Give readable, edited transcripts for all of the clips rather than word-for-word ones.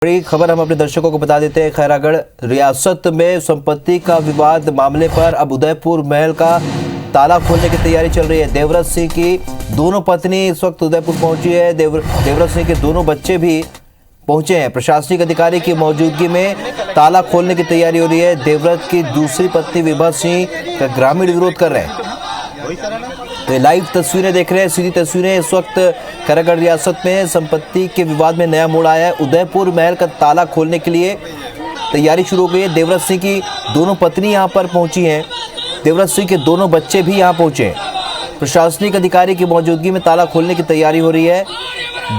बड़ी खबर हम अपने दर्शकों को बता देते हैं। खैरागढ़ रियासत में संपत्ति का विवाद मामले पर अब उदयपुर महल का ताला खोलने की तैयारी चल रही है। देवव्रत सिंह की दोनों पत्नी इस वक्त उदयपुर पहुंची है। देवव्रत सिंह के दोनों बच्चे भी पहुंचे हैं। प्रशासनिक अधिकारी की मौजूदगी में ताला खोलने की तैयारी हो रही है। देवव्रत की दूसरी पत्नी विभा सिंह का ग्रामीण विरोध कर रहे हैं। तो लाइव तस्वीरें देख रहे हैं, सीधी तस्वीरें। इस वक्त खैरागढ़ रियासत में संपत्ति के विवाद में नया मोड़ आया है। उदयपुर महल का ताला खोलने के लिए तैयारी शुरू हो गई है। देवव्रत सिंह की दोनों पत्नी यहां पर पहुंची हैं। देवव्रत सिंह के दोनों बच्चे भी यहां पहुंचे हैं। प्रशासनिक अधिकारी की मौजूदगी में ताला खोलने की तैयारी हो रही है।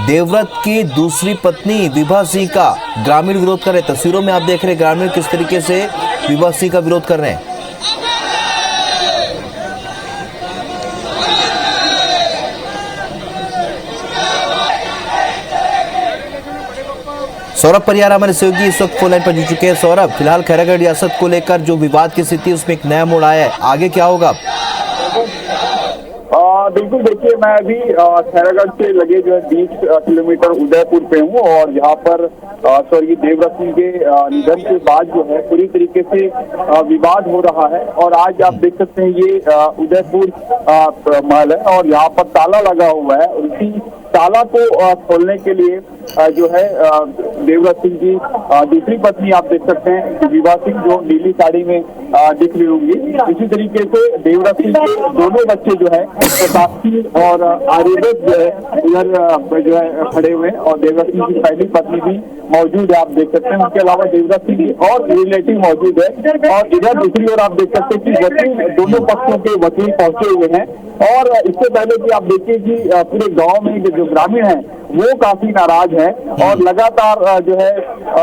देवव्रत की दूसरी पत्नी विभा सिंह का ग्रामीण विरोध कर रहे हैं। तस्वीरों में आप देख रहे हैं ग्रामीण किस तरीके से विभा सिंह का विरोध कर रहे हैं। सौरभ परियार हमारे सहयोगी इस वक्त फोन लाइन पर जुड़ चुके हैं। सौरभ, फिलहाल खैरागढ़ रियासत को लेकर जो विवाद की स्थिति है उसमें एक नया मोड़ आया है, आगे क्या होगा? बिल्कुल, देखिए मैं अभी खैरागढ़ से लगे जो है 20 किलोमीटर उदयपुर पे हूँ और यहाँ पर स्वर्गीय देवव्रत सिंह के निधन के बाद जो है पूरी तरीके से विवाद हो रहा है। और आज आप देख सकते हैं ये उदयपुर महल है और यहाँ पर ताला लगा हुआ है। उसी ताला को खोलने के लिए जो है देवव्रत सिंह की दूसरी पत्नी आप देख सकते हैं विभा सिंह, जो नीली साड़ी में दिख रही होंगी। इसी तरीके से देवव्रत सिंह के दोनों बच्चे जो है साक्षी और आर्यव्रत जो है इधर जो है खड़े हुए हैं और देवव्रत सिंह की पहली पत्नी भी मौजूद है, आप देख सकते हैं। उसके अलावा देवव्रत सिंह की और रिलेटिव मौजूद है और इधर दूसरी ओर आप देख सकते हैं कि वकील, दोनों पक्षों के वकील पहुंचे हुए हैं। और इससे पहले कि आप देखिए कि पूरे गांव में जो ग्रामीण हैं वो काफी नाराज है और लगातार जो है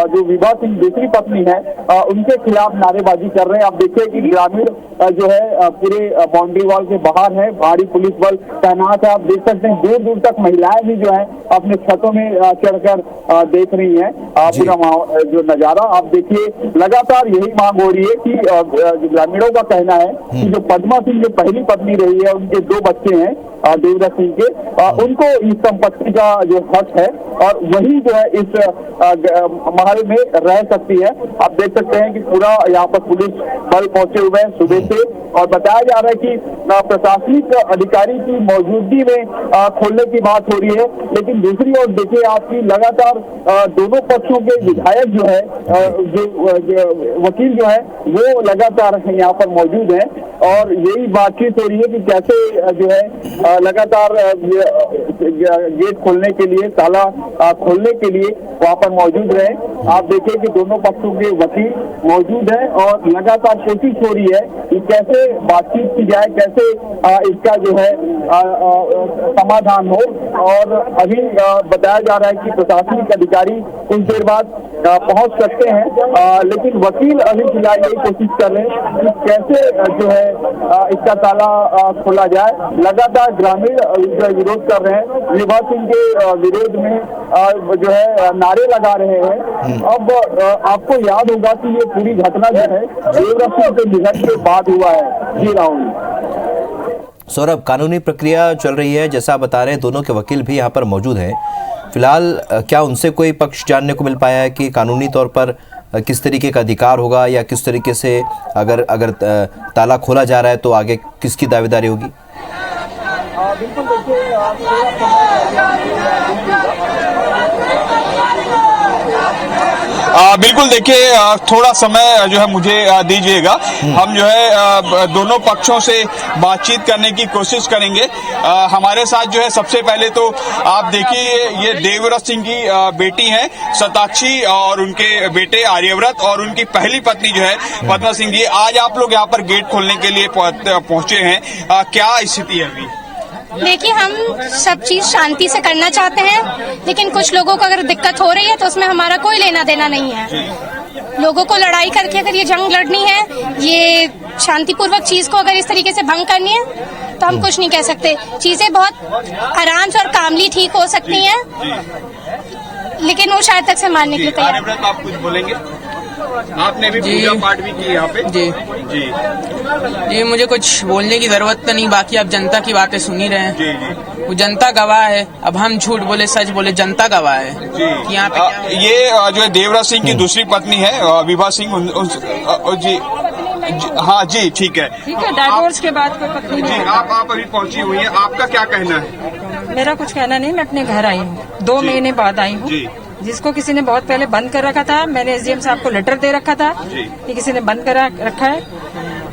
जो विभा सिंह दूसरी पत्नी है उनके खिलाफ नारेबाजी कर रहे हैं। आप देखिए कि ग्रामीण जो है पूरे बाउंड्री वॉल के बाहर है, भारी पुलिस बल तैनात है। आप देख सकते हैं दूर दूर तक महिलाएं भी जो है अपने छतों में चढ़कर देख रही हैं पूरा जो नजारा। आप देखिए लगातार यही मांग हो रही है कि ग्रामीणों का कहना है कि जो पद्मा सिंह जो पहली पत्नी रही है, उनके 2 बच्चे हैं देवव्रत सिंह के, उनको इस संपत्ति का जो हक है और वही जो है इस महल में रह सकती है। आप देख सकते हैं कि पूरा यहाँ पर पुलिस बल पहुंचे हुए हैं सुबह से और बताया जा रहा है कि प्रशासनिक अधिकारी की मौजूदगी में खोलने की बात हो रही है। लेकिन दूसरी ओर देखिए आपकी लगातार दोनों पक्षों के विधायक जो है जो वकील जो है वो लगातार यहाँ पर मौजूद हैं और यही बातचीत हो रही है कि कैसे जो है लगातार गेट खोलने के लिए, ताला खोलने के लिए वहाँ पर मौजूद रहे। आप देखिए कि दोनों पक्षों के वकील मौजूद हैं और लगातार कोशिश हो रही है कि कैसे बातचीत की जाए, कैसे इसका जो है समाधान हो। और अभी बताया जा रहा है कि प्रशासनिक अधिकारी कुछ देर बाद पहुंच सकते हैं, लेकिन वकील अभी फिलहाल यही कोशिश कर रहे हैं कि कैसे जो है इसका ताला खोला जाए। लगातार ग्रामीण विरोध कर रहे हैं, विभा सिंह के विरोध में जो है नारे लगा रहे हैं। अब आपको याद होगा कि ये पूरी घटना जो है देवव्रत सिंह के निधन के बाद हुआ है। जी राहुल। सौरभ, कानूनी प्रक्रिया चल रही है, जैसा आप बता रहे हैं दोनों के वकील भी यहाँ पर मौजूद हैं। फिलहाल क्या उनसे कोई पक्ष जानने को मिल पाया है कि कानूनी तौर पर किस तरीके का अधिकार होगा या किस तरीके से अगर ताला खोला जा रहा है तो आगे किसकी दावेदारी होगी? बिल्कुल, देखिए बिल्कुल, देखिए थोड़ा समय जो है मुझे दीजिएगा। हम जो है दोनों पक्षों से बातचीत करने की कोशिश करेंगे। हमारे साथ जो है सबसे पहले तो आप देखिए ये देवव्रत सिंह की बेटी हैं शताक्षी और उनके बेटे आर्यव्रत और उनकी पहली पत्नी जो है पद्मा सिंह जी। आज आप लोग यहाँ पर गेट खोलने के लिए पहुंचे हैं, क्या स्थिति है अभी? देखिए, हम सब चीज शांति से करना चाहते हैं, लेकिन कुछ लोगों को अगर दिक्कत हो रही है तो उसमें हमारा कोई लेना देना नहीं है। लोगों को लड़ाई करके अगर ये जंग लड़नी है, ये शांतिपूर्वक चीज को अगर इस तरीके से भंग करनी है तो हम कुछ नहीं कह सकते। चीजें बहुत आराम से और कामली ठीक हो सकती हैं। लेकिन वो शायद तक से मानने के लिए तैयार नहीं। आर्यव्रत, आप कुछ बोलेंगे? आपने भी जी। पूजा पाठ भी की यहाँ पे? जी जी जी, मुझे कुछ बोलने की जरूरत तो नहीं, बाकी आप जनता की बातें सुन ही रहे हैं। जी जी वो जनता गवाह है, अब हम झूठ बोले सच बोले जनता गवाह है कि यहाँ पे क्या है। ये जो है देवराज सिंह की दूसरी पत्नी है विभा सिंह, जी हाँ जी, ठीक है। ठीक है, डाइवोर्स के बाद कोई पत्नी जी, नहीं। आप अभी पहुंची हुई हैं, आपका क्या कहना है? मेरा कुछ कहना नहीं, मैं अपने घर आई हूँ, 2 महीने बाद आई हूँ। जी। जिसको किसी ने बहुत पहले बंद कर रखा था, मैंने एसडीएम साहब को लेटर दे रखा था जी। कि किसी ने बंद करा रखा है,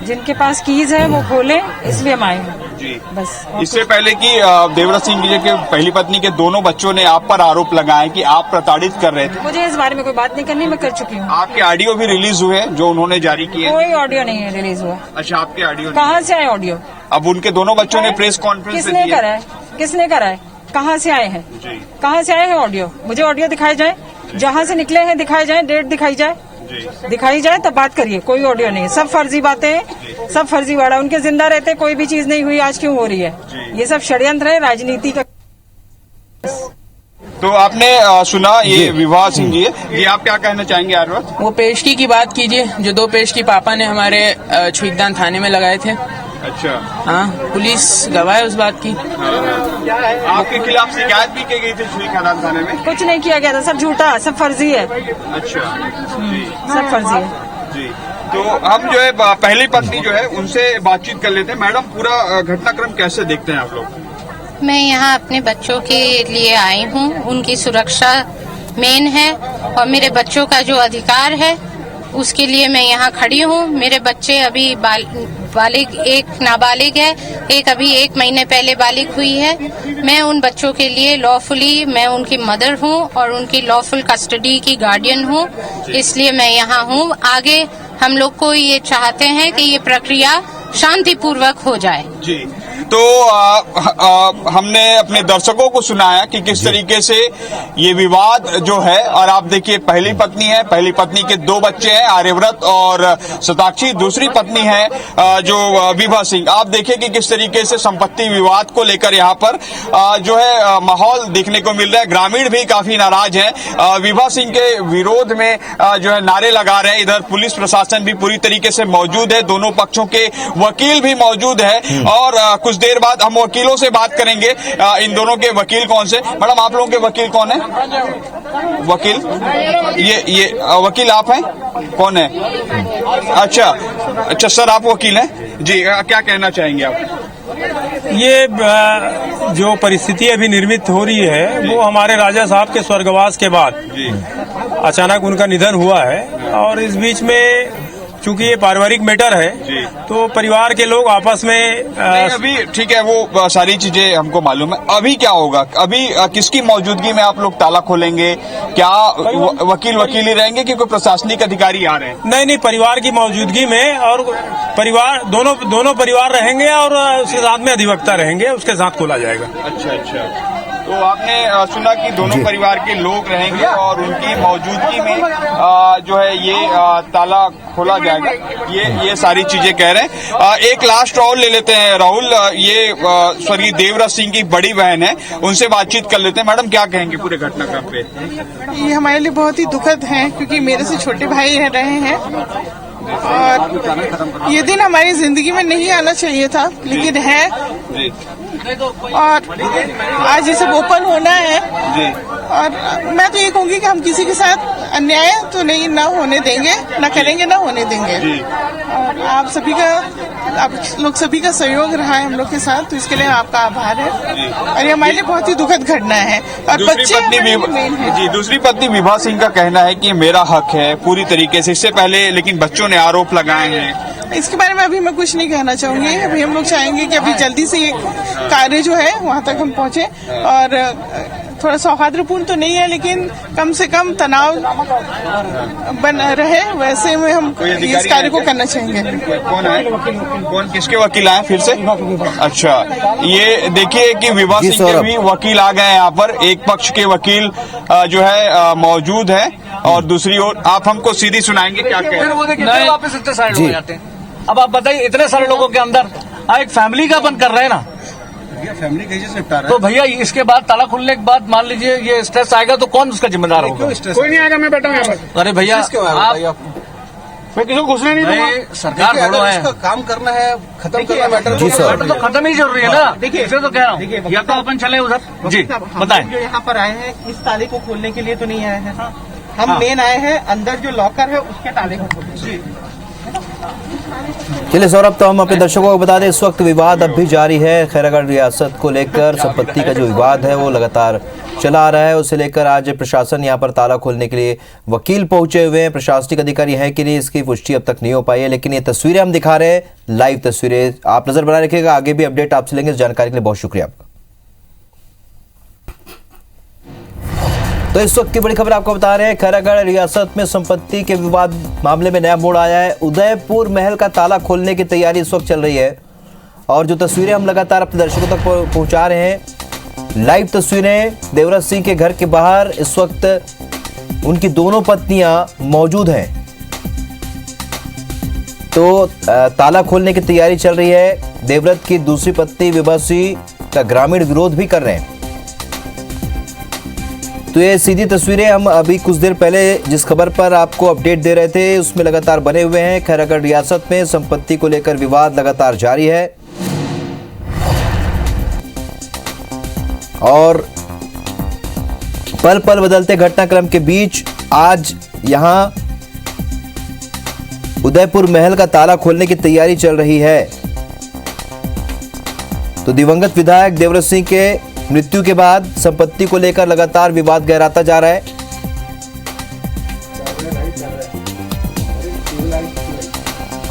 जिनके पास कीज है वो खोले, इसलिए हम आए हैं जी। बस। और इससे पहले कि देवराज सिंह जी के पहली पत्नी के दोनों बच्चों ने आप पर आरोप लगाए कि आप प्रताड़ित कर रहे थे। मुझे इस बारे में कोई बात नहीं करनी, मैं कर चुकी हूँ। आपके ऑडियो भी रिलीज हुए हैं जो उन्होंने जारी किए हैं। कोई ऑडियो नहीं है रिलीज हुआ। अच्छा, आपके ऑडियो नहीं। कहाँ से आए ऑडियो? अब उनके दोनों बच्चों ने प्रेस कॉन्फ्रेंस किसने करा है? किसने करा है? कहाँ से आए हैं? जी कहाँ से आए हैं ऑडियो? मुझे ऑडियो दिखाए जाए, जहाँ से निकले हैं दिखाए जाए, डेट दिखाई जाए, जी दिखाई जाए तब बात करिए। कोई ऑडियो नहीं है, सब फर्जी बातें, सब फर्जीवाड़ा। उनके जिंदा रहते कोई भी चीज नहीं हुई, आज क्यों हो रही है? ये सब षड्यंत्र है, राजनीति का। तो आपने सुना ये विभा सिंह जी है, ये आप क्या कहना चाहेंगे आर्यव्रत? वो पेशगी की बात कीजिए, जो 2 पेशगी पापा ने हमारे छुईकदान थाने में लगाए थे। अच्छा, हाँ, पुलिस गवाह है उस बात की। आपके खिलाफ शिकायत भी की गई थी छुई खदान थाने में? कुछ नहीं किया गया था, सब झूठा, सब फर्जी है, अच्छा सब फर्जी है। जी, तो हम जो है पहली पत्नी जो है उनसे बातचीत कर लेते हैं। मैडम, पूरा घटनाक्रम कैसे देखते हैं आप लोग? मैं यहाँ अपने बच्चों के लिए आई हूँ, उनकी सुरक्षा मेन है और मेरे बच्चों का जो अधिकार है उसके लिए मैं यहाँ खड़ी हूँ। मेरे बच्चे अभी बालिग, एक नाबालिग है, एक अभी 1 महीने पहले बालिग हुई है। मैं उन बच्चों के लिए लॉफुली, मैं उनकी मदर हूँ और उनकी लॉफुल कस्टडी की गार्डियन हूँ, इसलिए मैं यहाँ हूँ। आगे हम लोग को ये चाहते हैं कि ये प्रक्रिया शांतिपूर्वक हो जाए। जी, तो हमने अपने दर्शकों को सुनाया कि किस तरीके से ये विवाद जो है, और आप देखिए पहली पत्नी है, पहली पत्नी के 2 बच्चे हैं, आर्यव्रत और शताक्षी। दूसरी पत्नी है जो विभा सिंह। आप देखिए कि किस तरीके से संपत्ति विवाद को लेकर यहाँ पर जो है माहौल देखने को मिल रहा है। ग्रामीण भी काफी नाराज हैं, विभा सिंह के विरोध में जो है नारे लगा रहे हैं। इधर पुलिस प्रशासन भी पूरी तरीके से मौजूद है, दोनों पक्षों के वकील भी मौजूद है और कुछ देर बाद हम वकीलों से बात करेंगे। इन दोनों के वकील कौन से? मैडम, आप लोगों के वकील कौन है? वकील ये वकील आप हैं? कौन है? अच्छा सर, आप वकील हैं जी, क्या कहना चाहेंगे आप? ये जो परिस्थिति अभी निर्मित हो रही है वो हमारे राजा साहब के स्वर्गवास के बाद अचानक उनका निधन हुआ है, और इस बीच में चूंकि ये पारिवारिक मैटर है तो परिवार के लोग आपस में अभी ठीक है, वो सारी चीजें हमको मालूम है। अभी क्या होगा? अभी किसकी मौजूदि में आप लोग ताला खोलेंगे? क्या वकील ही रहेंगे कि कोई प्रशासनिक अधिकारी आ रहे हैं? नहीं, परिवार की मौजूदगी में, और परिवार दोनों परिवार रहेंगे और उसके साथ में अधिवक्ता रहेंगे, उसके साथ खोला जाएगा। अच्छा, तो आपने सुना कि दोनों परिवार के लोग रहेंगे और उनकी मौजूदगी में जो है ये ताला खोला जाएगा, ये सारी चीजें कह रहे हैं। एक लास्ट राहुल ले लेते हैं। राहुल, ये स्वर्गीय देवराज सिंह की बड़ी बहन है, उनसे बातचीत कर लेते हैं। मैडम, क्या कहेंगे पूरे घटनाक्रम पे? ये हमारे लिए बहुत ही दुखद है, क्योंकि मेरे से छोटे भाई रहे हैं और ये दिन हमारी जिंदगी में नहीं आना चाहिए था, लेकिन है, और आज ये सब ओपन होना है। और मैं तो ये कहूँगी कि हम किसी के साथ अन्याय तो नहीं ना होने देंगे, ना करेंगे, ना होने देंगे। और आप लोग सभी का सहयोग रहा है हम लोग के साथ, तो इसके लिए आपका आभार है। और ये हमारे लिए बहुत ही दुखद घटना है। और दूसरी पत्नी विभा सिंह का कहना है कि मेरा हक है पूरी तरीके से, इससे पहले लेकिन बच्चों ने आरोप लगाए हैं। इसके बारे में अभी मैं कुछ नहीं कहना चाहूंगी। अभी हम लोग चाहेंगे कि अभी जल्दी से ये कार्य जो है वहाँ तक हम पहुँचे, और थोड़ा सौहार्दपूर्ण तो नहीं है, लेकिन कम से कम तनाव बन रहे, वैसे में हम इस कार्य को करना चाहेंगे। कौन है? किसके वकील आए फिर से? अच्छा, ये देखिए कि विभा सिंह के भी वकील आ गए हैं यहाँ पर। एक पक्ष के वकील जो है मौजूद है और दूसरी ओर आप हमको सीधी सुनाएंगे क्या कह रहे हैं? वापस इतने सारे लोग जाते हैं। अब आप बताइए, इतने सारे लोगों के अंदर एक फैमिली का अपन कर रहे हैं ना, फैमिली कैसे से निपटा रहा है? तो भैया इसके बाद ताला खुलने के बाद मान लीजिए ये स्ट्रेस आएगा तो कौन उसका जिम्मेदार होगा? कोई नहीं आएगा, मैं बैठा हूँ यहाँ पर। अरे भैया आप मैं किसी को घुसने नहीं दूंगा। सरकार थोड़ा है, इसका काम करना है, खत्म करना मैटर। जी सर, तो खत्म ही जरूरी है ना। देखिए इसे तो कह रहा हूँ, या तो अपन चले उधर। जी बताएं। जो यहाँ पर आए हैं इस ताले को खोलने के लिए तो नहीं आए हैं, हम मेन आए हैं अंदर जो लॉकर है उसके ताले को खोलने। चलिए सौरभ, तो हम अपने दर्शकों को बता दें इस वक्त विवाद अब भी जारी है। खैरागढ़ रियासत को लेकर संपत्ति का जो विवाद है वो लगातार चला आ रहा है। उसे लेकर आज प्रशासन यहां पर ताला खोलने के लिए वकील पहुंचे हुए हैं। प्रशासनिक अधिकारी है कि नहीं इसकी पुष्टि अब तक नहीं हो पाई है, लेकिन ये तस्वीरें हम दिखा रहे हैं, लाइव तस्वीरें। आप नजर बनाए रखिएगा, आगे भी अपडेट आपसे लेंगे। इस जानकारी के लिए बहुत शुक्रिया आपका। तो इस वक्त की बड़ी खबर आपको बता रहे हैं, खैरागढ़ रियासत में संपत्ति के विवाद मामले में नया मोड़ आया है। उदयपुर महल का ताला खोलने की तैयारी इस वक्त चल रही है और जो तस्वीरें हम लगातार अपने दर्शकों तक पहुंचा रहे हैं, लाइव तस्वीरें देवराज सिंह के घर के बाहर इस वक्त उनकी दोनों पत्नियां मौजूद हैं। तो ताला खोलने की तैयारी चल रही है। देवव्रत की दूसरी पत्नी विभा सिंह का ग्रामीण विरोध भी कर रहे हैं। तो ये सीधी तस्वीरें हम अभी कुछ देर पहले जिस खबर पर आपको अपडेट दे रहे थे उसमें लगातार बने हुए हैं। खैरागढ़ रियासत में संपत्ति को लेकर विवाद लगातार जारी है और पल पल बदलते घटनाक्रम के बीच आज यहां उदयपुर महल का ताला खोलने की तैयारी चल रही है। तो दिवंगत विधायक देवव्रत सिंह के मृत्यु के बाद संपत्ति को लेकर लगातार विवाद गहराता जा रहा है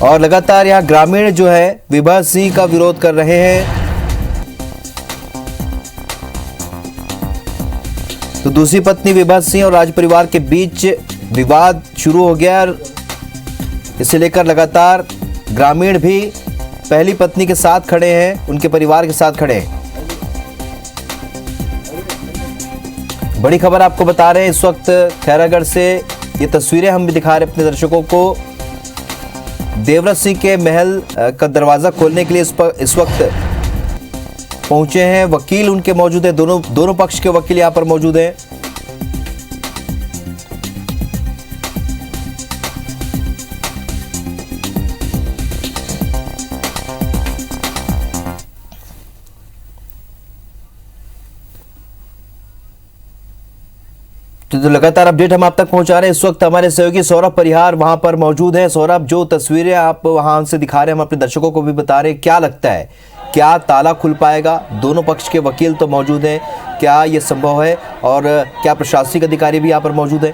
और लगातार यहां ग्रामीण जो है विभा सिंह का विरोध कर रहे हैं। तो दूसरी पत्नी विभा सिंह और राज परिवार के बीच विवाद शुरू हो गया और इसे लेकर लगातार ग्रामीण भी पहली पत्नी के साथ खड़े हैं, उनके परिवार के साथ खड़े हैं। बड़ी खबर आपको बता रहे हैं इस वक्त खैरागढ़ से, ये तस्वीरें हम भी दिखा रहे हैं अपने दर्शकों को। देवव्रत सिंह के महल का दरवाजा खोलने के लिए इस वक्त पहुंचे हैं वकील, उनके मौजूद है, दोनों पक्ष के वकील यहां पर मौजूद हैं। तो लगातार अपडेट हम आप तक पहुंचा रहे हैं। इस वक्त हमारे सहयोगी सौरभ परिहार वहां पर मौजूद हैं। सौरभ, जो तस्वीरें आप वहां से दिखा रहे हैं हम अपने दर्शकों को भी बता रहे हैं, क्या लगता है क्या ताला खुल पाएगा? दोनों पक्ष के वकील तो मौजूद हैं, क्या ये संभव है और क्या प्रशासनिक अधिकारी भी यहाँ पर मौजूद है?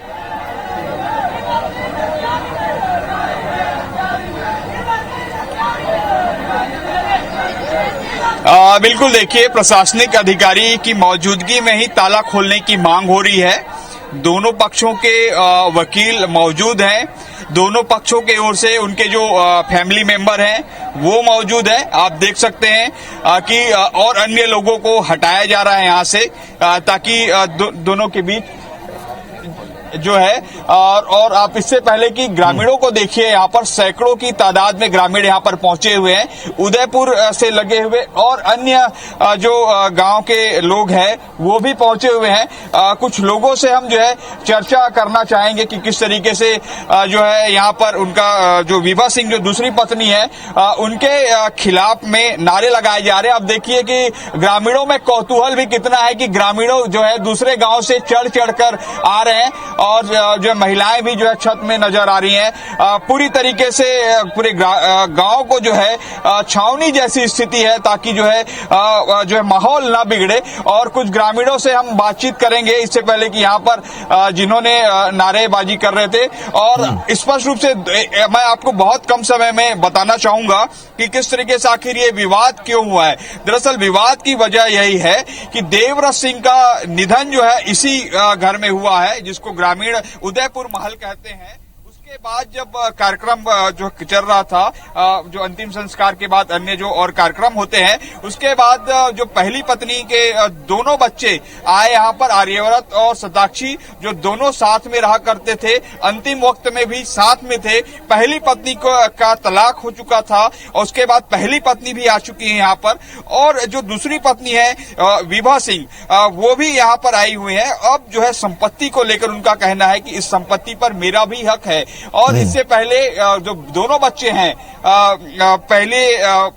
बिल्कुल, देखिए प्रशासनिक अधिकारी की मौजूदगी में ही ताला खोलने की मांग हो रही है। दोनों पक्षों के वकील मौजूद हैं, दोनों पक्षों के ओर से उनके जो फैमिली मेंबर हैं वो मौजूद हैं। आप देख सकते हैं कि और अन्य लोगों को हटाया जा रहा है यहाँ से ताकि दोनों के बीच जो है और आप इससे पहले कि ग्रामीणों को देखिए, यहाँ पर सैकड़ों की तादाद में ग्रामीण यहाँ पर पहुंचे हुए हैं। उदयपुर से लगे हुए और अन्य जो गांव के लोग हैं वो भी पहुंचे हुए हैं। कुछ लोगों से हम जो है चर्चा करना चाहेंगे कि किस तरीके से जो है यहाँ पर उनका जो विभा सिंह जो दूसरी पत्नी है उनके खिलाफ में नारे लगाए जा रहे हैं। अब देखिए कि ग्रामीणों में कौतूहल भी कितना है कि ग्रामीणों जो है दूसरे गाँव से चढ़ कर आ रहे हैं और जो महिलाएं भी जो है छत में नजर आ रही हैं। पूरी तरीके से पूरे गांव को जो है छावनी जैसी स्थिति है ताकि जो है माहौल ना बिगड़े। और कुछ ग्रामीणों से हम बातचीत करेंगे इससे पहले कि यहाँ पर जिन्होंने नारेबाजी कर रहे थे और स्पष्ट रूप से मैं आपको बहुत कम समय में बताना चाहूंगा कि किस तरीके से आखिर ये विवाद क्यों हुआ है। दरअसल विवाद की वजह यही है कि देवव्रत सिंह का निधन जो है इसी घर में हुआ है जिसको ग्रामीण उदयपुर महल कहते हैं। उसके के बाद जब कार्यक्रम जो चल रहा था, जो अंतिम संस्कार के बाद अन्य जो और कार्यक्रम होते हैं, उसके बाद जो पहली पत्नी के दोनों बच्चे आए यहाँ पर, आर्यव्रत और शताक्षी, जो दोनों साथ में रहा करते थे, अंतिम वक्त में भी साथ में थे। पहली पत्नी का तलाक हो चुका था और उसके बाद पहली पत्नी भी आ चुकी है यहाँ पर, और जो दूसरी पत्नी है विभा सिंह, वो भी यहाँ पर आई हुई है। अब जो है संपत्ति को लेकर उनका कहना है कि इस संपत्ति पर मेरा भी हक है। और इससे पहले जो दोनों बच्चे हैं, पहले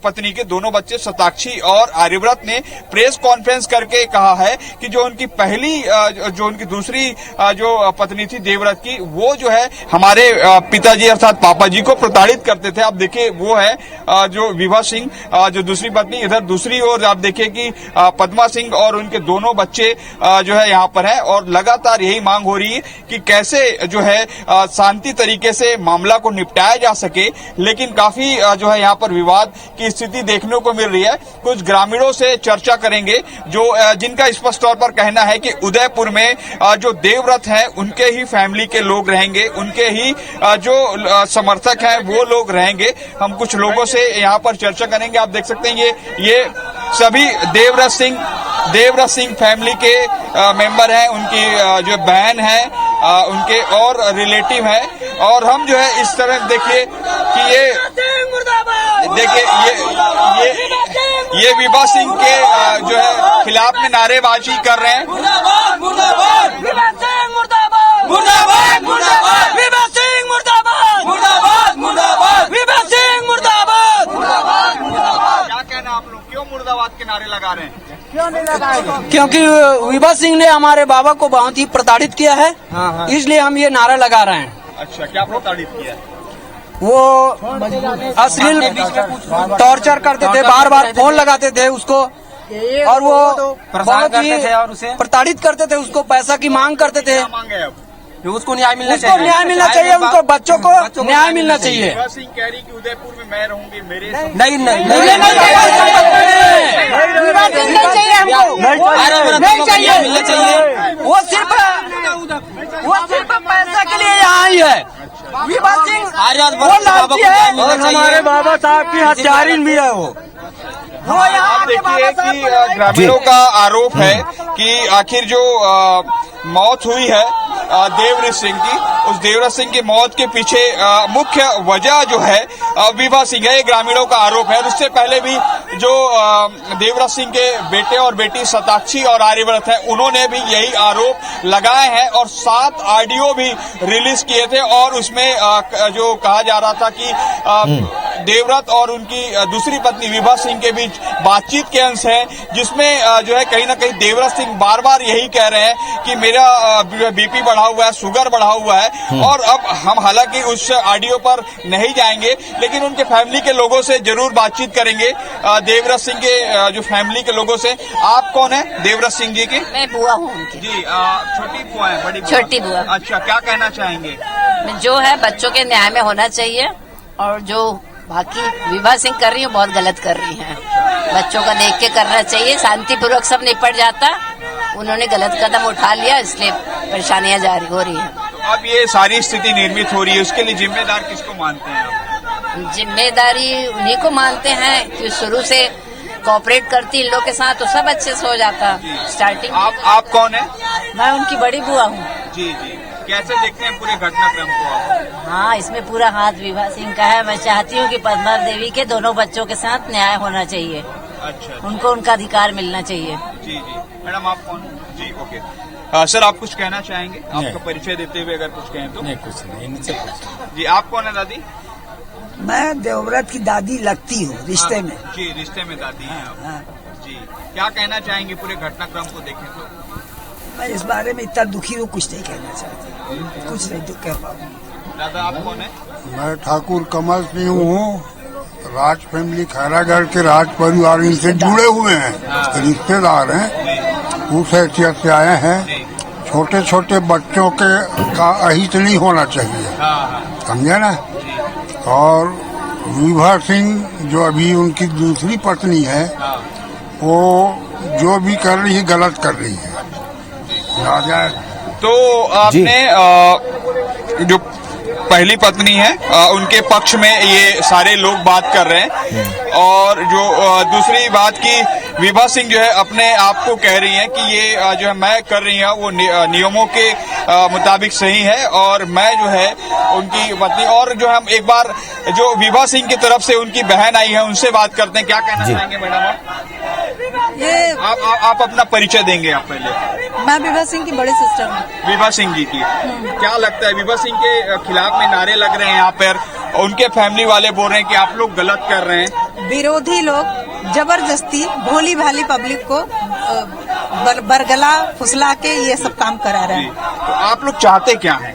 पत्नी के दोनों बच्चे शताक्षी और आर्यव्रत ने प्रेस कॉन्फ्रेंस करके कहा है कि जो उनकी पहली, जो उनकी दूसरी जो पत्नी थी देवव्रत की, वो जो है हमारे पिताजी अर्थात पापा जी को प्रताड़ित करते थे। आप देखिए वो है जो विभा सिंह, जो दूसरी पत्नी। इधर दूसरी ओर आप देखिए कि पद्मा सिंह और उनके दोनों बच्चे जो है यहाँ पर है, और लगातार यही मांग हो रही है कि कैसे जो है शांति तरीके से मामला को निपटाया जा सके। लेकिन काफी जो है यहाँ पर विवाद की स्थिति देखने को मिल रही है। कुछ ग्रामीणों से चर्चा करेंगे जो जिनका स्पष्ट तौर पर कहना है कि उदयपुर में जो देवव्रत हैं उनके ही फैमिली के लोग रहेंगे, उनके ही जो समर्थक हैं वो लोग रहेंगे। हम कुछ लोगों से यहाँ पर चर्चा करेंगे। आप देख सकते हैं ये सभी देवव्रत सिंह फैमिली के मेंबर हैं, उनकी जो बहन है, उनके और रिलेटिव हैं। और हम जो है इस तरह देखिए कि ये विभा सिंह के जो है खिलाफ में नारेबाजी कर रहे हैं। मुर्दाबाद मुर्दाबाद विभा सिंह मुर्दाबाद मुर्दाबाद मुर्दाबाद विभा सिंह मुर्दाबाद मुर्दाबाद मुर्दाबाद विभा सिंह मुर्दाबाद मुर्दाबाद मुर्दाबाद। क्या कहना आप लोग, क्यों मुर्दाबाद के नारे लगा रहे हैं? क्योंकि विभा सिंह ने हमारे बाबा को बहुत ही प्रताड़ित किया है, इसलिए हम ये नारा लगा रहे हैं। अच्छा, क्या प्रताड़ित किया? वो अश्लील टॉर्चर करते थे, बार बार फोन लगाते थे उसको, और वो बहुत ही प्रताड़ित करते थे उसको, पैसा की मांग करते थे। उसको न्याय मिलना चाहिए, न्याय मिलना चाहिए, उनको बच्चों को न्याय मिलना चाहिए। विभा सिंह कह रही कि उदयपुर में मैं रहूंगी, मेरे नहीं चाहिए, मिलना चाहिए। वो सिर्फ पैसा के लिए यहाँ आई है। विभा सिंह वो लालची है, और हमारे बाबा साहब की हत्यारिन भी है वो। आप देखिए कि ग्रामीणों का आरोप है कि आखिर जो मौत हुई है देवव्रत सिंह की, उस देवव्रत सिंह की मौत के पीछे मुख्य वजह जो है विभा सिंह है, ये ग्रामीणों का आरोप है। और उससे पहले भी जो देवव्रत सिंह के बेटे और बेटी शताक्षी और आर्यव्रत है, उन्होंने भी यही आरोप लगाए हैं और 7 ऑडियो भी रिलीज किए थे। और उसमें जो कहा जा रहा था कि देवव्रत और उनकी दूसरी पत्नी विभा सिंह के बीच बातचीत के अंश है, जिसमें जो है कहीं ना कहीं देवव्रत सिंह बार बार यही कह रहे हैं कि मेरा बीपी बढ़ा हुआ है, शुगर बढ़ा हुआ है। और अब हम हालांकि उस ऑडियो पर नहीं जाएंगे, लेकिन उनके फैमिली के लोगों से जरूर बातचीत करेंगे, देवव्रत सिंह के जो फैमिली के लोगों से। आप कौन है देवव्रत सिंह जी की? मैं बुआ हूँ उनकी। जी, छोटी बुआ है, बड़ी बुआ? छोटी बुआ। अच्छा, क्या कहना चाहेंगे? जो है बच्चों के न्याय में होना चाहिए, और जो बाकी विभा सिंह कर रही है बहुत गलत कर रही हैं। बच्चों का देख के करना चाहिए, शांतिपूर्वक सब निपट जाता। उन्होंने गलत कदम उठा लिया, इसलिए परेशानियां जारी हो रही हैं। तो अब ये सारी स्थिति निर्मित हो रही है, उसके लिए जिम्मेदार किसको मानते हैं? जिम्मेदारी उन्हीं को मानते हैं कि शुरू से कोऑपरेट करती इन लोग के साथ तो सब अच्छे से हो जाता स्टार्टिंग। आप कौन है? मैं उनकी बड़ी बुआ हूँ। जी जी, कैसे देखते हैं पूरे घटनाक्रम को आप? हाँ, इसमें पूरा हाथ विभा सिंह का है। मैं चाहती हूँ कि पद्मा देवी के दोनों बच्चों के साथ न्याय होना चाहिए। अच्छा, उनको उनका अधिकार मिलना चाहिए। जी जी। मैडम आप कौन? जी, ओके। सर, आप कुछ कहना चाहेंगे? आपका परिचय देते हुए अगर कुछ कहें तो। नहीं, कुछ नहीं। जी, आप कौन है दादी? मैं देवव्रत की दादी लगती हूँ रिश्ते में। जी, रिश्ते में दादी हैं आप। जी, क्या कहना चाहेंगे पूरे घटनाक्रम को देखें तो? मैं इस बारे में इतना दुखी हूँ, कुछ नहीं कहना चाहती, कुछ नहीं कह पाऊंगी। दादा आप कौन है? मैं ठाकुर कमल सिंह हूँ, राज फैमिली खैरागढ़ के राज परिवार इनसे जुड़े हुए हैं, रिश्तेदार हैं, उस हैसियत से आए हैं। छोटे छोटे बच्चों के का अहित नहीं होना चाहिए, समझे ना। और विभा सिंह जो अभी उनकी दूसरी पत्नी है, वो जो भी कर रही है गलत कर रही है। तो आपने जो पहली पत्नी है उनके पक्ष में ये सारे लोग बात कर रहे हैं। और जो दूसरी बात की विभा सिंह जो है अपने आप को कह रही हैं कि ये जो है मैं कर रही हूँ वो नियमों के मुताबिक सही है और मैं जो है उनकी पत्नी। और जो हम एक बार जो विभा सिंह की तरफ से उनकी बहन आई है उनसे बात करते हैं। क्या कहना चाहेंगे मैडम आप? ये आप अपना परिचय देंगे आप पहले। मैं विभा सिंह की बड़ी सिस्टर हूँ। विभा सिंह जी की क्या लगता है विभा सिंह के खिलाफ में नारे लग रहे हैं यहाँ पर, उनके फैमिली वाले बोल रहे हैं कि आप लोग गलत कर रहे हैं। विरोधी लोग जबरदस्ती भोली भाली पब्लिक को बरगला फुसला के ये सब काम करा रहे हैं। तो आप लोग चाहते क्या हैं?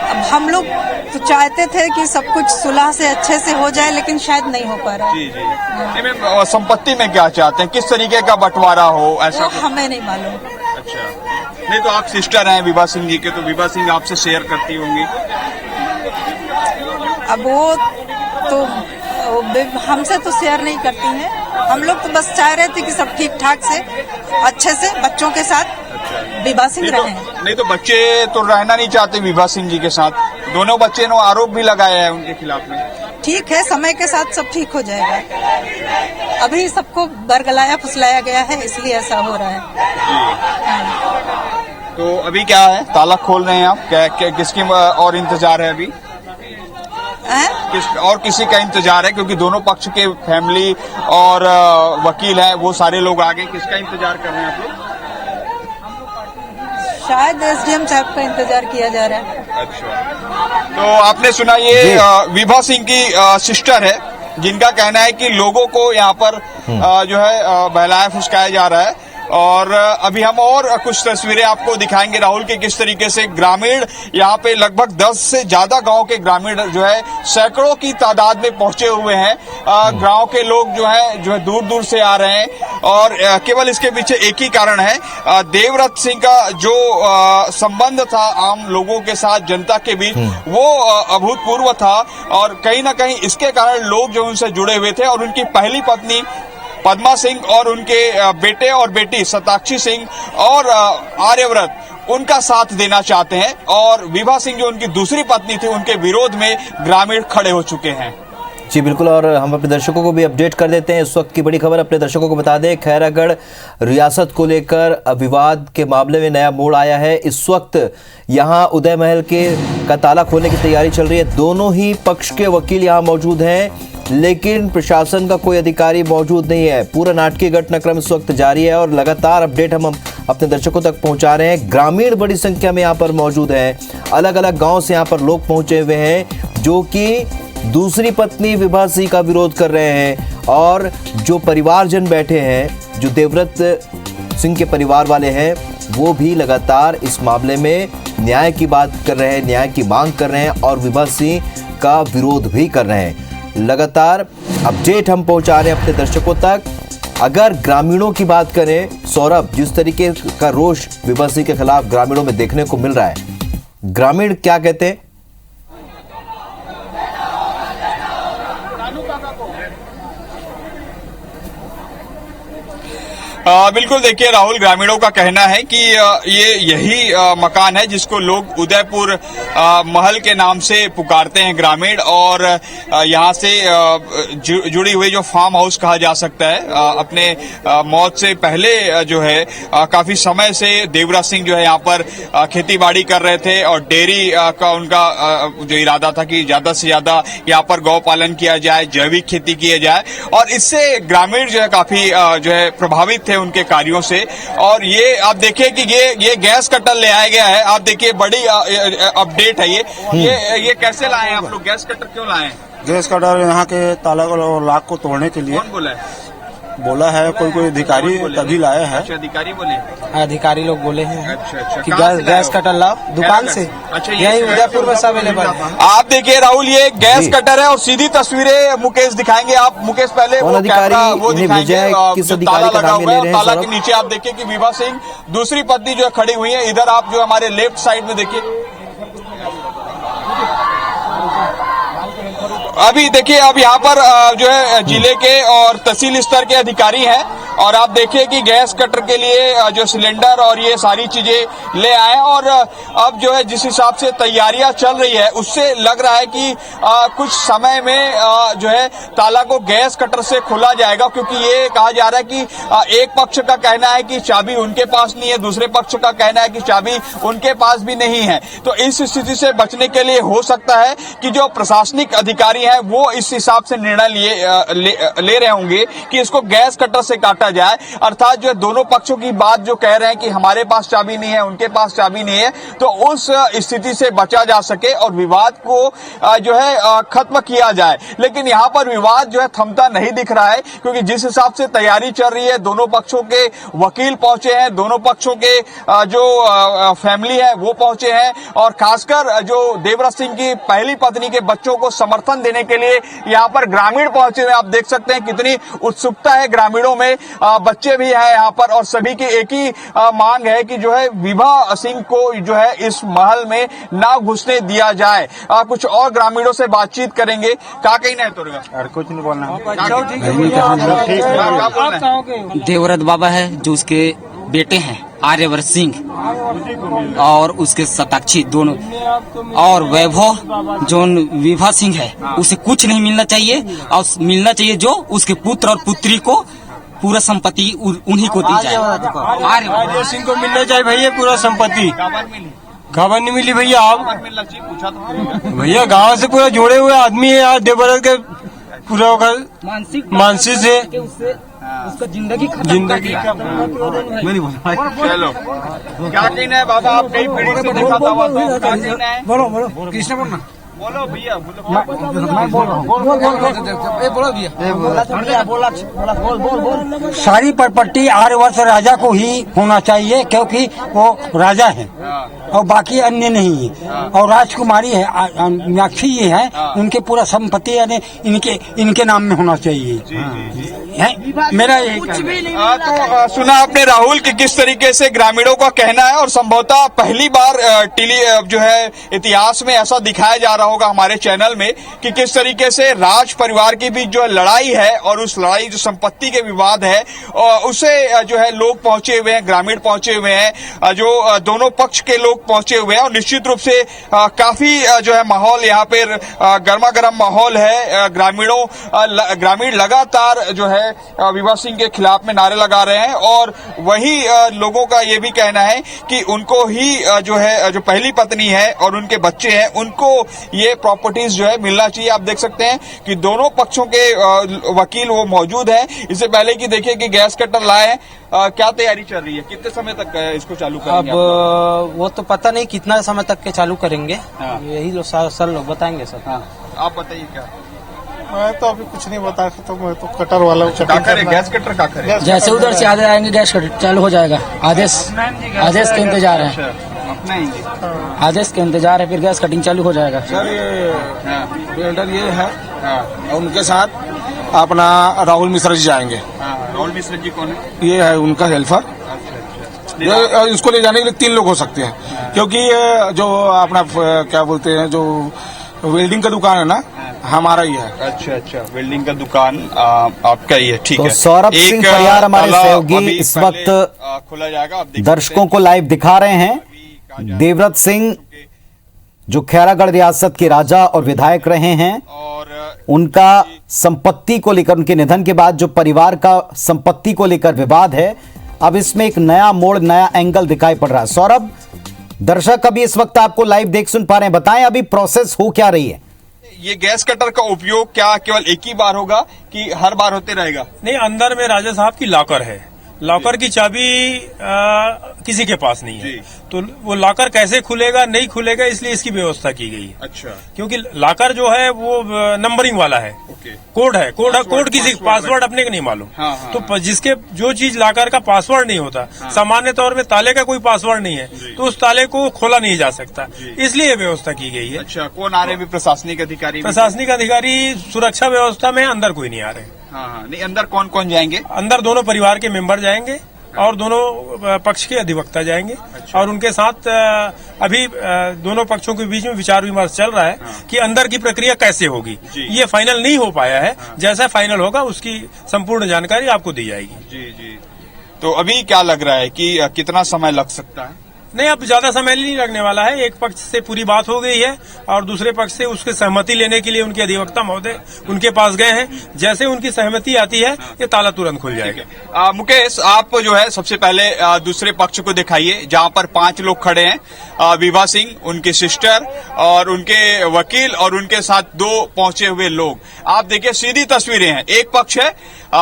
अब हम लोग तो चाहते थे कि सब कुछ सुलह से अच्छे से हो जाए, लेकिन शायद नहीं हो पा रहा। जी जी। नहीं, मैं संपत्ति में क्या चाहते हैं, किस तरीके का बंटवारा हो ऐसा? हमें नहीं मालूम। अच्छा, नहीं तो आप सिस्टर हैं विभा सिंह जी के, तो विभा सिंह आपसे शेयर करती होंगी। अब वो तो हमसे तो शेयर नहीं करती हैं। हम लोग तो बस चाह रहे थे कि सब ठीक ठाक से अच्छे से बच्चों के साथ विभा सिंह रहे। नहीं तो बच्चे तो रहना नहीं चाहते विभा सिंह जी के साथ। दोनों बच्चे ने आरोप भी लगाया है उनके खिलाफ में। ठीक है, समय के साथ सब ठीक हो जाएगा। अभी सबको बरगलाया फुसलाया गया है, इसलिए ऐसा हो रहा है। तो अभी क्या है, ताला खोल रहे हैं आप? क्या किसकी और इंतजार है अभी? और किसी का इंतजार है? क्योंकि दोनों पक्ष के फैमिली और वकील हैं, वो सारे लोग आगे। किसका इंतजार कर रहे हैं आप लोग? शायद एसडीएम साहब का इंतजार किया जा रहा है। अच्छा, तो आपने सुना ये विभा सिंह की सिस्टर है, जिनका कहना है कि लोगों को यहाँ पर जो है बहलाया फुसकाया जा रहा है। और अभी हम और कुछ तस्वीरें आपको दिखाएंगे राहुल की, किस तरीके से ग्रामीण यहाँ पे लगभग 10 से ज्यादा गांव के ग्रामीण जो है सैकड़ों की तादाद में पहुंचे हुए हैं। गांव के लोग जो है दूर दूर से आ रहे हैं और केवल इसके पीछे एक ही कारण है, देवव्रत सिंह का जो संबंध था आम लोगों के साथ, जनता के बीच, वो अभूतपूर्व था। और कहीं ना कहीं इसके कारण लोग जो उनसे जुड़े हुए थे और उनकी पहली पत्नी पद्मा सिंह और उनके बेटे और बेटी शताक्षी सिंह और आर्यव्रत उनका साथ देना चाहते हैं। और विभा सिंह जो उनकी दूसरी पत्नी थी, उनके विरोध में ग्रामीण खड़े हो चुके हैं। जी बिल्कुल, और हम अपने दर्शकों को भी अपडेट कर देते हैं। इस वक्त की बड़ी खबर अपने दर्शकों को बता दें, खैरागढ़ रियासत को लेकर विवाद के मामले में नया मोड़ आया है। इस वक्त यहां उदय महल का ताला खोलने की तैयारी चल रही है। दोनों ही पक्ष के वकील यहां मौजूद हैं, लेकिन प्रशासन का कोई अधिकारी मौजूद नहीं है। पूरा नाटकीय घटनाक्रम इस वक्त जारी है और लगातार अपडेट हम अपने दर्शकों तक पहुंचा रहे हैं। ग्रामीण बड़ी संख्या में यहाँ पर मौजूद हैं, अलग अलग गांव से यहाँ पर लोग पहुंचे हुए हैं जो कि दूसरी पत्नी विभा सिंह का विरोध कर रहे हैं। और जो परिवारजन बैठे हैं, जो देवव्रत सिंह के परिवार वाले हैं, वो भी लगातार इस मामले में न्याय की बात कर रहे हैं, न्याय की मांग कर रहे हैं और विभा सिंह का विरोध भी कर रहे हैं। लगातार अपडेट हम पहुंचा रहे हैं अपने दर्शकों तक। अगर ग्रामीणों की बात करें, सौरभ, जिस तरीके का रोष विभा सिंह के खिलाफ ग्रामीणों में देखने को मिल रहा है, ग्रामीण क्या कहते हैं? बिल्कुल, देखिए राहुल, ग्रामीणों का कहना है कि ये यही मकान है जिसको लोग उदयपुर महल के नाम से पुकारते हैं ग्रामीण। और यहाँ से जुड़ी हुई जो फार्म हाउस कहा जा सकता है, अपने मौत से पहले जो है काफी समय से देवव्रत सिंह जो है यहाँ पर खेती बाड़ी कर रहे थे और डेयरी का उनका जो इरादा था कि ज्यादा से ज्यादा यहाँ पर गौ पालन किया जाए, जैविक खेती किया जाए। और इससे ग्रामीण जो है काफी जो है प्रभावित थे उनके कार्यों से। और ये आप देखिए कि ये गैस कटर ले आया गया है। आप देखिए, बड़ी अपडेट है ये कैसे लाए हैं आप लोग? गैस कटर क्यों लाए हैं? गैस कटर यहाँ के ताला को लाख को तोड़ने के लिए। कौन बोला है? बोला है कोई अधिकारी, तभी लाया है। अच्छा, अधिकारी बोले? अधिकारी लोग बोले हैं अच्छा, कि गैस कटर लाओ दुकान से, यही उदयपुर में सब अवेलेबल है। आप देखिए राहुल, ये गैस कटर है और सीधी तस्वीरें मुकेश दिखाएंगे। आप मुकेश पहले वो कैमरा वो दिखाएंगे, ताला लगा हुआ है। ताला के नीचे आप देखिए कि विभा सिंह दूसरी पत्नी जो है खड़ी हुई है। इधर आप जो हमारे लेफ्ट साइड में देखिए, अभी देखिए, अब यहाँ पर जो है जिले के और तहसील स्तर के अधिकारी हैं और आप देखिए कि गैस कटर के लिए जो सिलेंडर और ये सारी चीजें ले आए और अब जो है जिस हिसाब से तैयारियां चल रही है उससे लग रहा है कि कुछ समय में जो है ताला को गैस कटर से खोला जाएगा, क्योंकि ये कहा जा रहा है कि एक पक्ष का कहना है कि चाबी उनके पास नहीं है, दूसरे पक्ष का कहना है कि चाबी उनके पास भी नहीं है। तो इस स्थिति से बचने के लिए हो सकता है कि जो प्रशासनिक अधिकारी हैं वो इस हिसाब से निर्णय ले रहे होंगे कि इसको गैस कटर से काटा जाए, अर्थात जो दोनों पक्षों की बात जो कह रहे हैं कि हमारे पास चाबी नहीं है, उनके पास चाबी नहीं है, तो उस स्थिति से बचा जा सके और विवाद को जो है खत्म किया जाए। लेकिन यहाँ पर विवाद जो है थमता नहीं दिख रहा है, क्योंकि जिस हिसाब से तैयारी चल रही है, दोनों पक्षों के वकील पहुंचे हैं, दोनों पक्षों के जो फैमिली है वो पहुंचे हैं और खासकर जो देवव्रत सिंह की पहली पत्नी के बच्चों को समर्थन देने के लिए यहाँ पर ग्रामीण पहुंचे हुए। आप देख सकते हैं कितनी उत्सुकता है ग्रामीणों में, बच्चे भी हैं यहाँ पर और सभी की एक ही मांग है कि जो है विभा सिंह को जो है इस महल में ना घुसने दिया जाए। कुछ और ग्रामीणों से बातचीत करेंगे। क्या कहना है तुरगा? कुछ नहीं बोलना। देवव्रत बाबा है जो उसके बेटे हैं आर्यवर्त सिंह और उसके शताक्षी दोनों, और वैभव जो विभा सिंह है उसे कुछ नहीं मिलना चाहिए और मिलना चाहिए जो उसके पुत्र और पुत्री को पूरा संपत्ति उन्हीं को दी जाए। आर्यवर्त सिंह को मिलना चाहिए भैया पूरा संपत्ति। खबर नहीं मिली भैया, आप भैया गांव से पूरा जुड़े हुए आदमी है यार, देवव्रत के पूरा मानसिक से उसका जिंदगी नहीं बोला। चलो क्या कहना है बाबा, आप कई पीढ़ी से देखा था, क्या कहना है? बोलो कृष्ण बोलना। बोलो भैया, सारी प्रॉपर्टी आर्यवर्त राजा को ही होना चाहिए, क्योंकि वो राजा है और बाकी अन्य नहीं है, और राजकुमारी है मीनाक्षी ये है, उनके पूरा संपत्ति यानी इनके नाम में होना चाहिए। मेरा यही तो सुना आपने राहुल कि किस तरीके से ग्रामीणों का कहना है और संभवतः पहली बार जो है इतिहास में ऐसा दिखाया जा रहा होगा हमारे चैनल में कि किस तरीके से राज परिवार की भी जो लड़ाई है और उस लड़ाई जो संपत्ति के विवाद है उसे जो है लोग पहुंचे हुए हैं, ग्रामीण पहुंचे हुए हैं, जो दोनों पक्ष के लोग पहुंचे हुए हैं और निश्चित रूप से काफी जो है माहौल यहाँ पर गर्मा गर्म माहौल है। ग्रामीण लगातार जो है विभा सिंह के खिलाफ में नारे लगा रहे हैं और वही लोगों का ये भी कहना है कि उनको ही जो है जो पहली पत्नी है और उनके बच्चे हैं उनको ये प्रॉपर्टीज जो है मिलना चाहिए। आप देख सकते हैं कि दोनों पक्षों के वकील वो मौजूद हैं। इससे पहले कि देखिए कि गैस कटर लाए हैं, क्या तैयारी चल रही है, कितने समय तक इसको चालू करेंगे? अब वो तो पता नहीं कितना समय तक के चालू करेंगे, यही लोग सर लोग बताएंगे सर। आप बताइए क्या? मैं तो अभी कुछ नहीं बता सकता, मैं तो कटर वाला हूँ। गैस कटर का करे, जैसे उधर से आगे आएंगे गैस कटर चालू हो जाएगा। आदेश के इंतजार है, आदेश के इंतजार है, फिर गैस कटिंग चालू हो जाएगा। सर ये बिल्डर ये है और उनके साथ अपना राहुल मिश्रा जी जाएंगे। राहुल मिश्रा जी कौन है? ये है उनका हेल्पर। इसको ले जाने के लिए 3 लोग हो सकते हैं, क्योंकि ये जो अपना क्या बोलते हैं जो वेल्डिंग का दुकान है ना हमारा ही है। अच्छा, वेल्डिंग का दुकान आपका ही है, ठीक है। तो सौरभ सिंह परियार हमारे सहयोगी इस वक्त खोला जाएगा, दर्शकों को लाइव दिखा रहे हैं। देवव्रत सिंह जो खैरागढ़ रियासत के राजा और विधायक रहे हैं और उनका संपत्ति को लेकर, उनके निधन के बाद जो परिवार का संपत्ति को लेकर विवाद है, अब इसमें एक नया मोड़, नया एंगल दिखाई पड़ रहा है। सौरभ, दर्शक अभी इस वक्त आपको लाइव देख सुन पा रहे हैं, बताएं अभी प्रोसेस हो क्या रही है? ये गैस कटर का उपयोग क्या केवल एक ही बार होगा कि हर बार होते रहेगा? नहीं, अंदर में राजा साहब की लॉकर है, लॉकर की चाबी किसी के पास नहीं है, तो वो लॉकर कैसे खुलेगा नहीं खुलेगा इसलिए इसकी व्यवस्था की गई है। अच्छा, क्योंकि लॉकर जो है वो नंबरिंग वाला है, कोड है, कोड किसी पासवर्ड अपने को नहीं मालूम। तो जिसके जो चीज लॉकर का पासवर्ड नहीं होता, सामान्य तौर में ताले का कोई पासवर्ड नहीं है, तो उस ताले को खोला नहीं जा सकता, इसलिए ये व्यवस्था की गई है। अच्छा, कौन आ रहे भी? प्रशासनिक अधिकारी? प्रशासनिक अधिकारी सुरक्षा व्यवस्था में अंदर कोई नहीं आ रहे। नहीं, अंदर कौन कौन जाएंगे? अंदर दोनों परिवार के मेंबर जाएंगे और दोनों पक्ष के अधिवक्ता जाएंगे और उनके साथ अभी दोनों पक्षों के बीच में विचार विमर्श चल रहा है कि अंदर की प्रक्रिया कैसे होगी। ये फाइनल नहीं हो पाया है, जैसा फाइनल होगा उसकी संपूर्ण जानकारी आपको दी जाएगी। जी। तो अभी क्या लग रहा है कि कितना समय लग सकता है? नहीं, अब ज्यादा समय नहीं लगने वाला है। एक पक्ष से पूरी बात हो गई है और दूसरे पक्ष से उसकी सहमति लेने के लिए उनके अधिवक्ता महोदय उनके पास गए हैं। जैसे उनकी सहमति आती है ये ताला तुरंत खुल जाएगा। मुकेश, आप जो है सबसे पहले दूसरे पक्ष को दिखाइए, जहां पर 5 लोग खड़े हैं, विभा सिंह, उनकी सिस्टर और उनके वकील और उनके साथ 2 पहुंचे हुए लोग। आप देखिए, सीधी तस्वीरें हैं। एक पक्ष है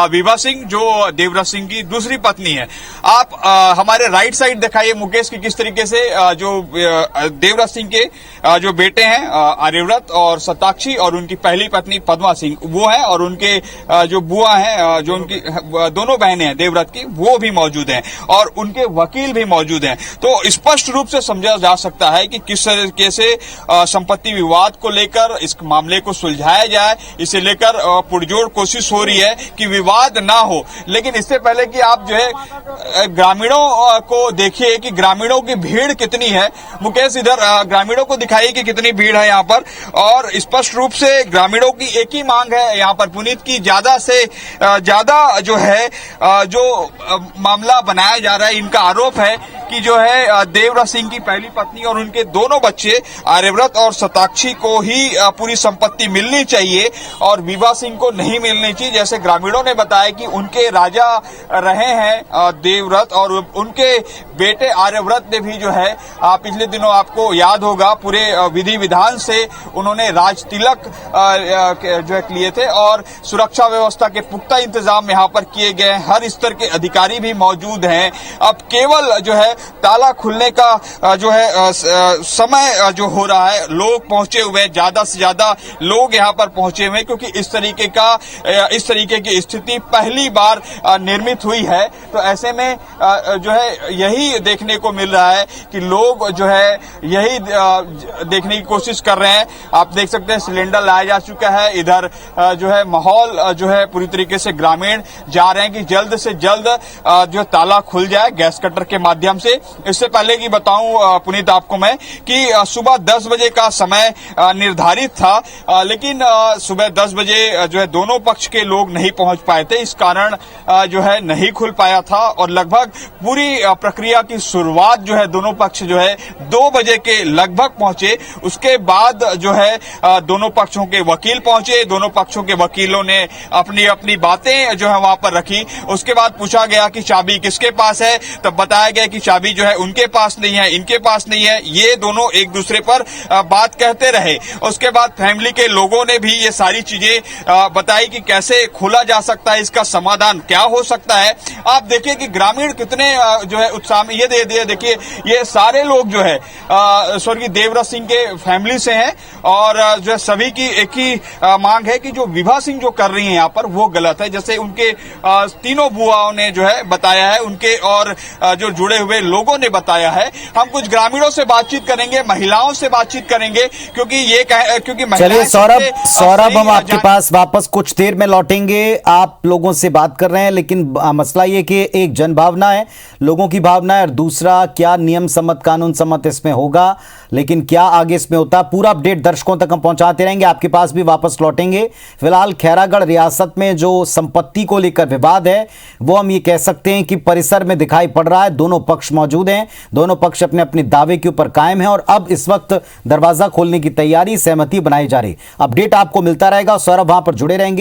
विभा सिंह जो देवव्रत सिंह की दूसरी पत्नी है। आप हमारे राइट साइड दिखाइए मुकेश की किस तरीके से जो देवव्रत सिंह के जो बेटे हैं आर्यव्रत और सताक्षी और उनकी पहली पत्नी पद्मा सिंह वो है, और उनके जो बुआ हैं, जो उनकी दोनों बहनें हैं देवव्रत की, वो भी मौजूद हैं और उनके वकील भी मौजूद हैं। तो स्पष्ट रूप से समझा जा सकता है कि किस तरीके से संपत्ति विवाद को लेकर इस मामले को सुलझाया जाए, इसे लेकर पुरजोर कोशिश हो रही है कि विवाद ना हो। लेकिन इससे पहले कि आप जो है ग्रामीणों को देखिए कि ग्रामीणों की भीड़ कितनी है। मुकेश, इधर ग्रामीणों को दिखाइए कि कितनी भीड़ है यहाँ पर, और स्पष्ट रूप से ग्रामीणों की एक ही मांग है यहाँ पर पुनीत की ज्यादा से ज्यादा जो है जो मामला बनाया जा रहा है। इनका आरोप है कि जो है देवव्रत सिंह की पहली पत्नी और उनके दोनों बच्चे आर्यव्रत और सताक्षी को ही पूरी संपत्ति मिलनी चाहिए और विभा सिंह को नहीं मिलनी चाहिए। जैसे ग्रामीणों ने बताया कि उनके राजा रहे हैं देवव्रत और उनके बेटे आर्यव्रत ने भी जो है पिछले दिनों आपको याद होगा पूरे विधि विधान से उन्होंने राज तिलक जो है लिए थे और सुरक्षा व्यवस्था के पुख्ता इंतजाम यहाँ पर किए गए हैं। हर स्तर के अधिकारी भी मौजूद हैं। अब केवल जो है ताला खुलने का जो है समय जो हो रहा है, लोग पहुंचे हुए हैं, ज्यादा से ज्यादा लोग यहाँ पर पहुंचे हुए हैं क्योंकि इस तरीके की स्थिति पहली बार निर्मित हुई है। तो ऐसे में जो है यही देखने को मिल रहा है कि लोग जो है यही देखने की कोशिश कर रहे हैं। आप देख सकते हैं सिलेंडर लाया जा चुका है। इधर जो है माहौल जो है पूरी तरीके से ग्रामीण जा रहे हैं कि जल्द से जल्द जो ताला खुल जाए गैस कटर के माध्यम से। इससे पहले कि बताऊं पुनीत आपको मैं कि सुबह 10 बजे का समय निर्धारित था, लेकिन सुबह 10 बजे जो है दोनों पक्ष के लोग नहीं पहुंच पाए थे, इस कारण जो है नहीं खुल पाया था और लगभग पूरी प्रक्रिया की शुरुआत जो है दोनों पक्ष जो है 2 बजे के लगभग पहुंचे। उसके बाद जो है दोनों पक्षों के वकील पहुंचे। दोनों पक्षों के वकीलों ने अपनी अपनी बातें जो है वहां पर रखी। उसके बाद पूछा गया कि चाबी किसके पास है, तब बताया गया कि चाबी जो है उनके पास नहीं है, इनके पास नहीं है। ये दोनों एक दूसरे पर बात कहते रहे। उसके बाद फैमिली के लोगों ने भी ये सारी चीजें बताई कि कैसे खोला जा सकता है, इसका समाधान क्या हो सकता है। आप देखिए कि ग्रामीण कितने जो है उत्साह में, ये देखिए ये सारे लोग जो है स्वर्गीय देवव्रत सिंह के फैमिली से हैं और जो है सभी की एक ही मांग है कि जो विभा सिंह जो कर रही है यहाँ पर वो गलत है। जैसे उनके तीनों बुआओं ने जो है बताया है, उनके और जो जुड़े हुए लोगों ने बताया है। हम कुछ ग्रामीणों से बातचीत करेंगे, महिलाओं से बातचीत करेंगे क्योंकि चलिए सौरभ हम आपके पास वापस कुछ देर में लौटेंगे। आप लोगों से बात कर रहे हैं लेकिन मसला ये कि एक जन भावना है, लोगों की भावना है, और दूसरा क्या नियम सम्मत कानून सम्मत इसमें होगा, लेकिन क्या आगे इसमें होता, पूरा अपडेट दर्शकों तक हम पहुंचाते रहेंगे। आपके पास भी वापस लौटेंगे। फिलहाल खैरागढ़ रियासत में जो संपत्ति को लेकर विवाद है वो हम ये कह सकते हैं कि परिसर में दिखाई पड़ रहा है। दोनों पक्ष मौजूद हैं, दोनों पक्ष अपने अपने दावे के ऊपर कायम हैं और अब इस वक्त दरवाजा खोलने की तैयारी, सहमति बनाई जा रही। अपडेट आपको मिलता रहेगा। सौरभ वहां पर जुड़े रहेंगे।